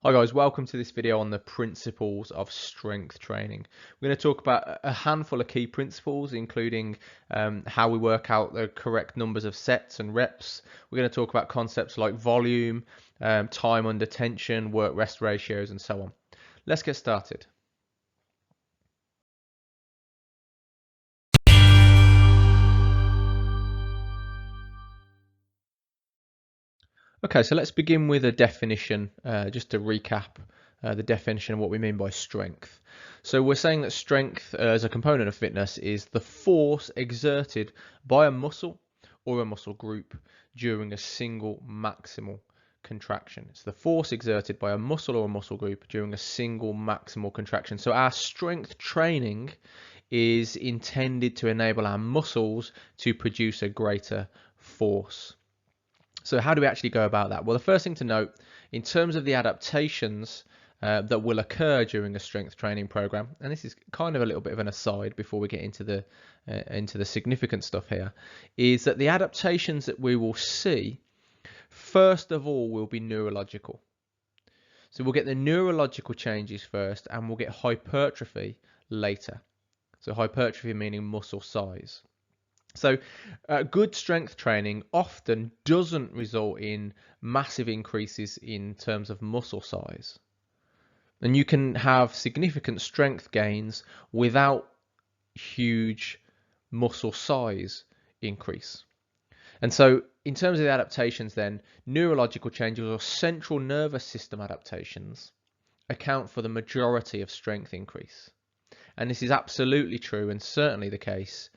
Hi guys, welcome to this video on the principles of strength training. We're going to talk about a handful of key principles, including how we work out the correct numbers of sets and reps. We're going to talk about concepts like volume, time under tension, work-rest ratios, and so on. Let's get started. Okay, so let's begin with a definition, just to recap the definition of what we mean by strength. So we're saying that strength as a component of fitness is the force exerted by a muscle or a muscle group during a single maximal contraction. It's the force exerted by a muscle or a muscle group during a single maximal contraction. So our strength training is intended to enable our muscles to produce a greater force. So how do we actually go about that? Well, the first thing to note, in terms of the adaptations that will occur during a strength training program, and this is kind of a little bit of an aside before we get into the significant stuff here, is that the adaptations that we will see, first of all, will be neurological. So we'll get the neurological changes first, and we'll get hypertrophy later. So hypertrophy meaning muscle size. So good strength training often doesn't result in massive increases in terms of muscle size. And you can have significant strength gains without huge muscle size increase. And so in terms of the adaptations then, neurological changes or central nervous system adaptations account for the majority of strength increase. And this is absolutely true and certainly the case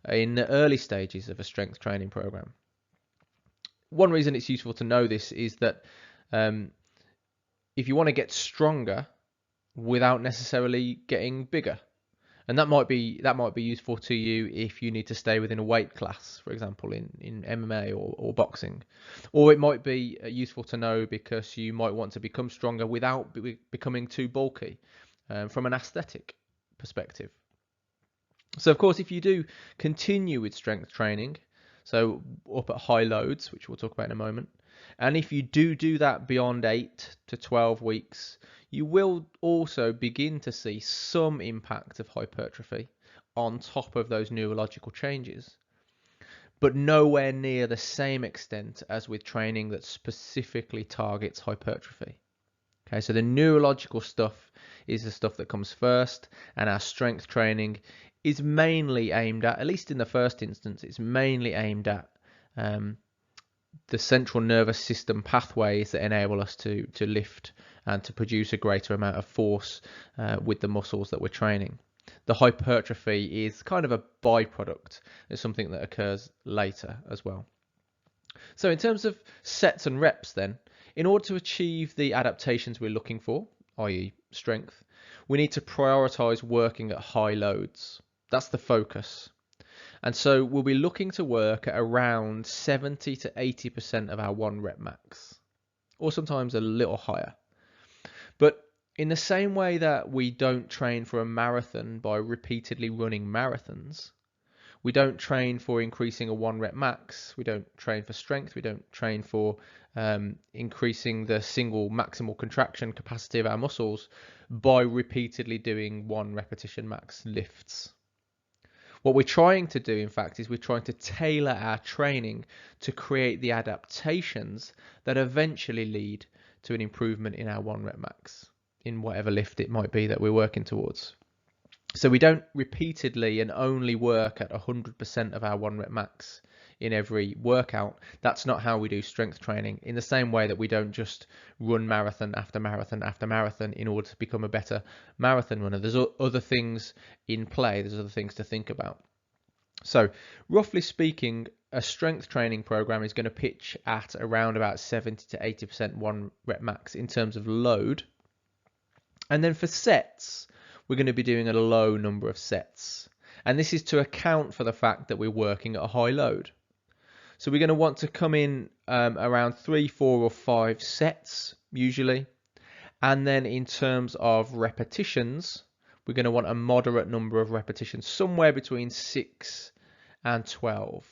in the early stages of a strength training program. One reason it's useful to know this is that if you want to get stronger without necessarily getting bigger, and that might be useful to you if you need to stay within a weight class, for example, in MMA or boxing, or it might be useful to know because you might want to become stronger without becoming too bulky from an aesthetic perspective. So of course, if you do continue with strength training, so up at high loads, which we'll talk about in a moment, and if you do that beyond 8 to 12 weeks, you will also begin to see some impact of hypertrophy on top of those neurological changes, but nowhere near the same extent as with training that specifically targets hypertrophy. Okay, so the neurological stuff is the stuff that comes first, and our strength training is mainly aimed at least in the first instance, it's mainly aimed at the central nervous system pathways that enable us to lift and to produce a greater amount of force with the muscles that we're training. The hypertrophy is kind of a byproduct. It's something that occurs later as well. So in terms of sets and reps then, in order to achieve the adaptations we're looking for, i.e. strength, we need to prioritize working at high loads. That's the focus. And so we'll be looking to work at around 70 to 80% of our 1 rep max, or sometimes a little higher. But in the same way that we don't train for a marathon by repeatedly running marathons, we don't train for increasing a 1 rep max, we don't train for strength, we don't train for increasing the single maximal contraction capacity of our muscles by repeatedly doing 1 repetition max lifts. What we're trying to do, in fact, is we're trying to tailor our training to create the adaptations that eventually lead to an improvement in our 1 rep max in whatever lift it might be that we're working towards. So we don't repeatedly and only work at 100% of our 1 rep max in every workout. That's not how we do strength training, in the same way that we don't just run marathon after marathon after marathon in order to become a better marathon runner. There's other things in play, there's other things to think about. So roughly speaking, a strength training program is going to pitch at around about 70 to 80% 1 rep max in terms of load. And then for sets, we're going to be doing a low number of sets. And this is to account for the fact that we're working at a high load. So we're going to want to come in around 3, 4 or 5 sets usually. And then in terms of repetitions, we're going to want a moderate number of repetitions, somewhere between 6 and 12.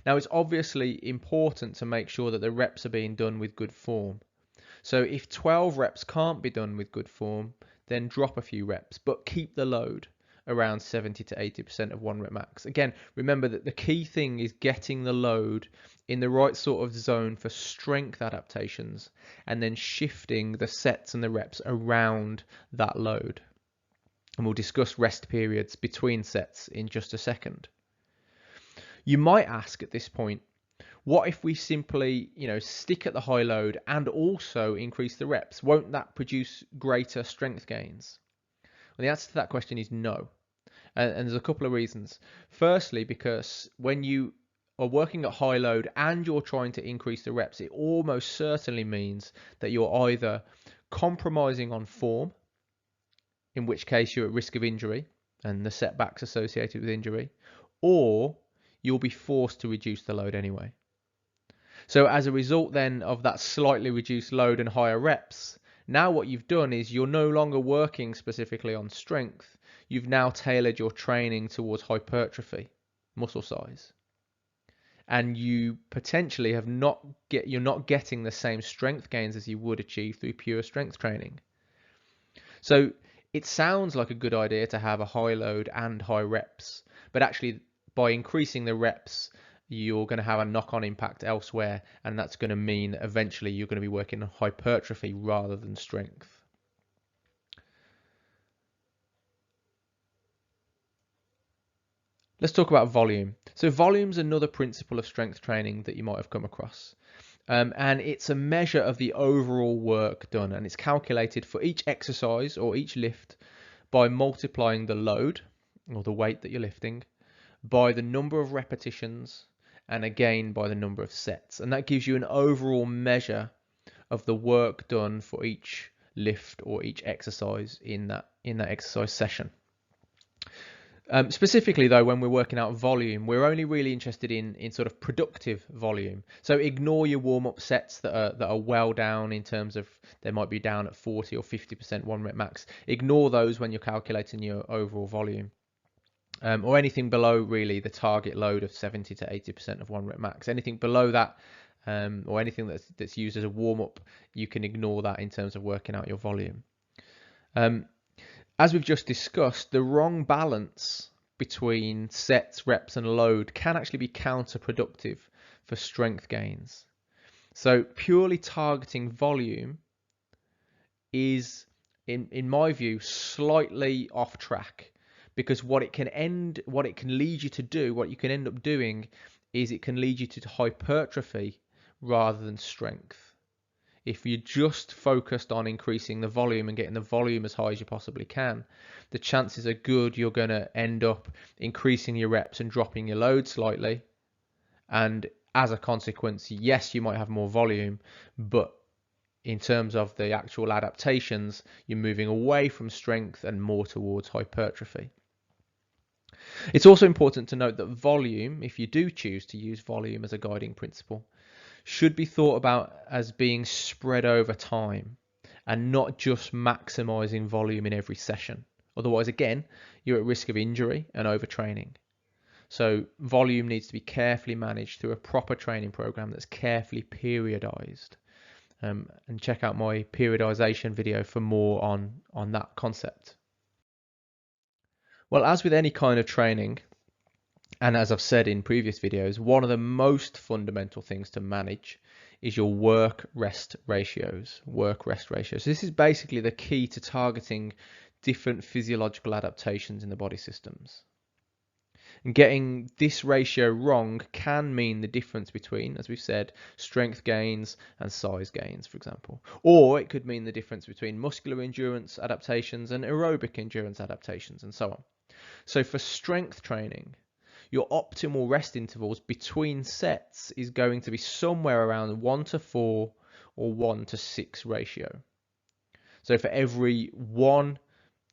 Now it's obviously important to make sure that the reps are being done with good form. So if 12 reps can't be done with good form, then drop a few reps, but keep the load around 70 to 80% of 1 rep max. Again, remember that the key thing is getting the load in the right sort of zone for strength adaptations, and then shifting the sets and the reps around that load. And we'll discuss rest periods between sets in just a second. You might ask at this point, what if we simply, stick at the high load and also increase the reps? Won't that produce greater strength gains? Well, the answer to that question is no. And there's a couple of reasons. Firstly, because when you are working at high load and you're trying to increase the reps, it almost certainly means that you're either compromising on form, in which case you're at risk of injury and the setbacks associated with injury, or you'll be forced to reduce the load anyway. So as a result then of that slightly reduced load and higher reps, now what you've done is you're no longer working specifically on strength. You've now tailored your training towards hypertrophy, muscle size. And you potentially you're not getting the same strength gains as you would achieve through pure strength training. So it sounds like a good idea to have a high load and high reps, but actually by increasing the reps, you're going to have a knock-on impact elsewhere, and that's going to mean that eventually you're going to be working on hypertrophy rather than strength. Let's talk about volume. So volume's another principle of strength training that you might have come across. And it's a measure of the overall work done, and it's calculated for each exercise or each lift by multiplying the load or the weight that you're lifting by the number of repetitions and again by the number of sets, and that gives you an overall measure of the work done for each lift or each exercise in that exercise session. Specifically though, when we're working out volume, we're only really interested in sort of productive volume. So ignore your warm-up sets that are well down in terms of they might be down at 40 or 50% 1 rep max. Ignore those when you're calculating your overall volume. Or anything below really the target load of 70 to 80% of 1 rep max. Anything below that, or anything that's used as a warm-up, you can ignore that in terms of working out your volume. As we've just discussed, the wrong balance between sets, reps, and load can actually be counterproductive for strength gains. So purely targeting volume is, in my view, slightly off track, because what it can lead you to do, what you can end up doing, is it can lead you to hypertrophy rather than strength. If you're just focused on increasing the volume and getting the volume as high as you possibly can, the chances are good you're going to end up increasing your reps and dropping your load slightly. And as a consequence, yes, you might have more volume, but in terms of the actual adaptations, you're moving away from strength and more towards hypertrophy. It's also important to note that volume, if you do choose to use volume as a guiding principle, should be thought about as being spread over time and not just maximizing volume in every session. Otherwise, again, you're at risk of injury and overtraining. So volume needs to be carefully managed through a proper training program that's carefully periodized. And check out my periodization video for more on that concept. Well, as with any kind of training, and as I've said in previous videos, one of the most fundamental things to manage is your work-rest ratios. So this is basically the key to targeting different physiological adaptations in the body systems. And getting this ratio wrong can mean the difference between, as we've said, strength gains and size gains, for example. Or it could mean the difference between muscular endurance adaptations and aerobic endurance adaptations, and so on. So for strength training, your optimal rest intervals between sets is going to be somewhere around 1:4 or 1:6 ratio. So for every 1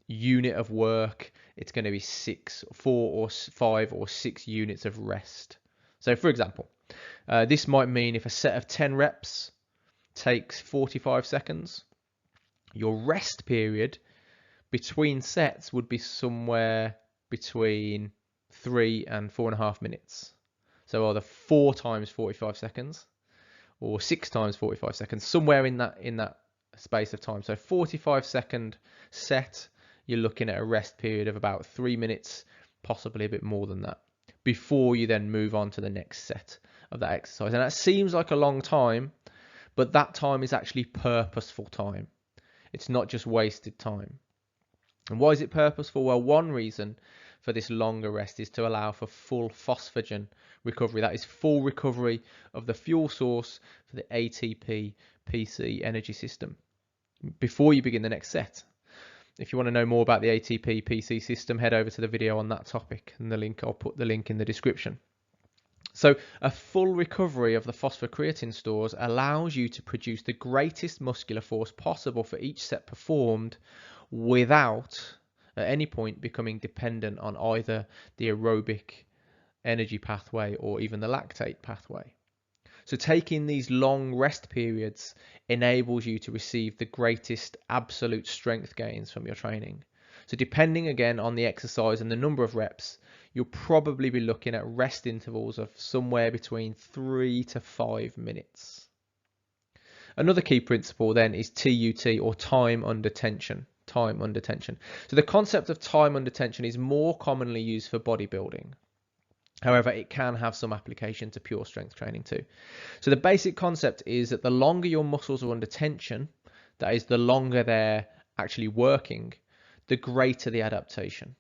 unit of work, it's going to be 4 or 5 or 6 units of rest. So for example, this might mean if a set of 10 reps takes 45 seconds, your rest period between sets would be somewhere between 3 and 4.5 minutes. So either 4 times 45 seconds or 6 times 45 seconds, somewhere in that space of time. So 45-second set, you're looking at a rest period of about 3 minutes, possibly a bit more than that, before you then move on to the next set of that exercise. And that seems like a long time, but that time is actually purposeful time. It's not just wasted time. And why is it purposeful? Well, one reason for this longer rest is to allow for full phosphagen recovery. That is full recovery of the fuel source for the ATP PC energy system before you begin the next set. If you want to know more about the ATP PC system, head over to the video on that topic, and I'll put the link in the description. So a full recovery of the phosphocreatine stores allows you to produce the greatest muscular force possible for each set performed without at any point becoming dependent on either the aerobic energy pathway or even the lactate pathway. So taking these long rest periods enables you to receive the greatest absolute strength gains from your training. So depending again on the exercise and the number of reps, you'll probably be looking at rest intervals of somewhere between 3 to 5 minutes. Another key principle then is TUT, or time under tension. Time under tension. So the concept of time under tension is more commonly used for bodybuilding. However, it can have some application to pure strength training too. So the basic concept is that the longer your muscles are under tension, that is, the longer they're actually working, the greater the adaptation.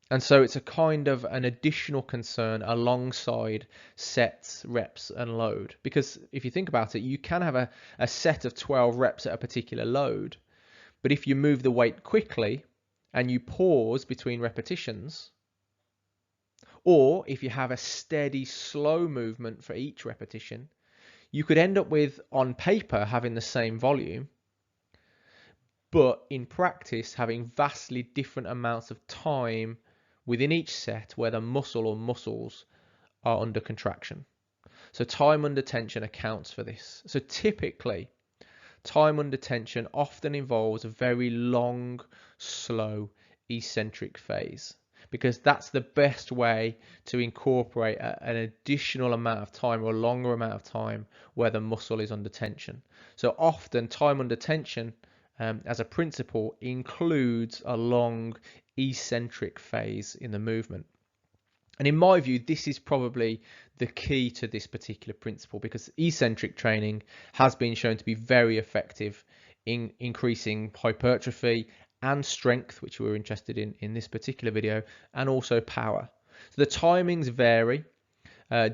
And so it's a kind of an additional concern alongside sets, reps, and load. Because if you think about it, you can have a set of 12 reps at a particular load, but if you move the weight quickly and you pause between repetitions, or if you have a steady, slow movement for each repetition, you could end up with, on paper, having the same volume, but in practice, having vastly different amounts of time within each set where the muscle or muscles are under contraction. So time under tension accounts for this. So typically, time under tension often involves a very long, slow, eccentric phase, because that's the best way to incorporate an additional amount of time or a longer amount of time where the muscle is under tension. So often time under tension as a principle includes a long eccentric phase in the movement. And in my view, this is probably the key to this particular principle, because eccentric training has been shown to be very effective in increasing hypertrophy and strength, which we're interested in this particular video, and also power. So the timings vary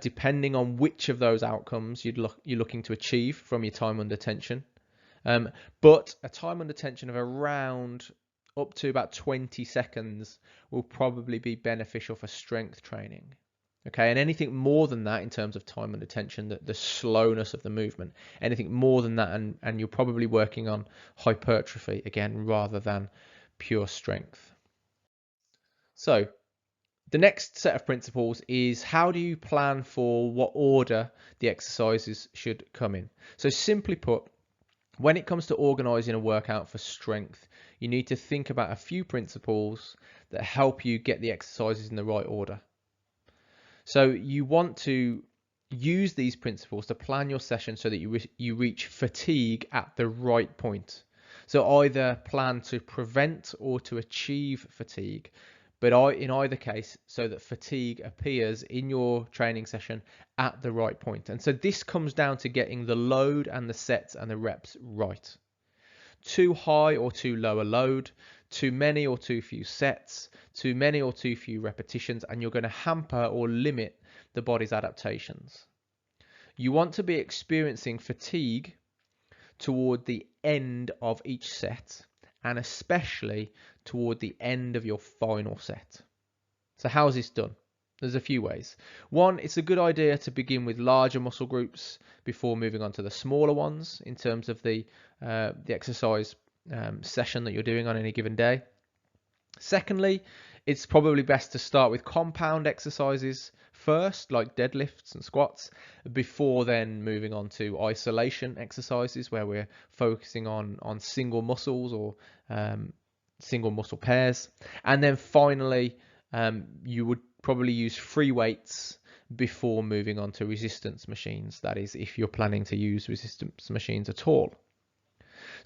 depending on which of those outcomes you're looking to achieve from your time under tension. But a time under tension of around up to about 20 seconds will probably be beneficial for strength training. Okay, and anything more than that in terms of time under tension, the slowness of the movement, anything more than that, and you're probably working on hypertrophy again rather than pure strength. So the next set of principles is, how do you plan for what order the exercises should come in? So simply put, when it comes to organizing a workout for strength, you need to think about a few principles that help you get the exercises in the right order. So you want to use these principles to plan your session so that you reach fatigue at the right point. So either plan to prevent or to achieve fatigue, but in either case, so that fatigue appears in your training session at the right point. And so this comes down to getting the load and the sets and the reps right. Too high or too low a load, too many or too few sets, too many or too few repetitions, and you're going to hamper or limit the body's adaptations. You want to be experiencing fatigue toward the end of each set, and especially toward the end of your final set. So how is this done? There's a few ways. One, it's a good idea to begin with larger muscle groups before moving on to the smaller ones in terms of the exercise session that you're doing on any given day. Secondly, it's probably best to start with compound exercises first, like deadlifts and squats, before then moving on to isolation exercises where we're focusing on single muscles or single muscle pairs. And then finally, you would probably use free weights before moving on to resistance machines. That is, if you're planning to use resistance machines at all.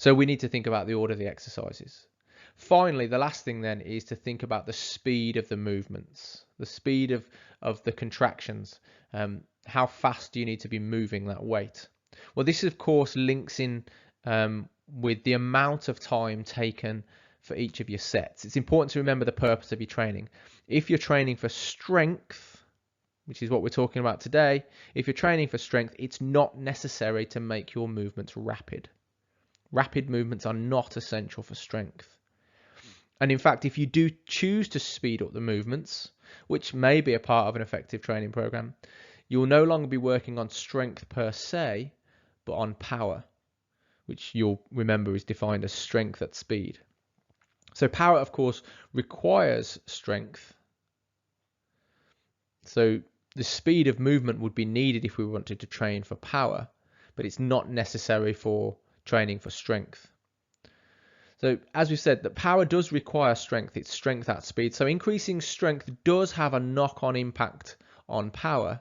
So we need to think about the order of the exercises. Finally, the last thing then is to think about the speed of the movements, the speed of the contractions. How fast do you need to be moving that weight? Well, this of course links in with the amount of time taken for each of your sets. It's important to remember the purpose of your training. If you're training for strength, which is what we're talking about today, if you're training for strength, it's not necessary to make your movements rapid. Rapid movements are not essential for strength. And in fact, if you do choose to speed up the movements, which may be a part of an effective training program, you'll no longer be working on strength per se, but on power, which you'll remember is defined as strength at speed. So power, of course, requires strength. So the speed of movement would be needed if we wanted to train for power, but it's not necessary for training for strength. So as we said, that power does require strength. It's strength at speed. So increasing strength does have a knock-on impact on power,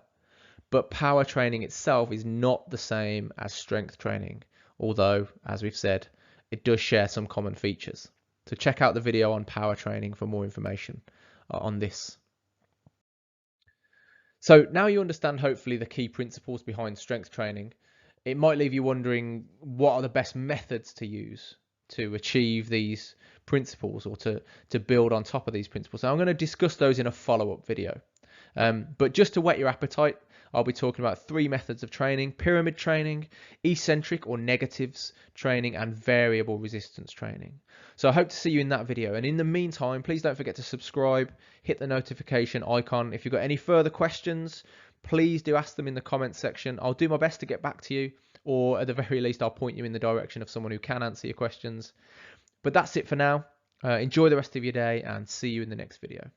but power training itself is not the same as strength training, although, as we've said, it does share some common features. So check out the video on power training for more information on this. So now you understand hopefully the key principles behind strength training. It might leave you wondering, what are the best methods to use to achieve these principles, or to build on top of these principles. So I'm going to discuss those in a follow-up video. But just to whet your appetite, I'll be talking about 3 methods of training: pyramid training, eccentric or negatives training, and variable resistance training. So I hope to see you in that video. And in the meantime, please don't forget to subscribe, hit the notification icon. If you've got any further questions, please do ask them in the comments section. I'll do my best to get back to you, or at the very least, I'll point you in the direction of someone who can answer your questions. But that's it for now. Enjoy the rest of your day and see you in the next video.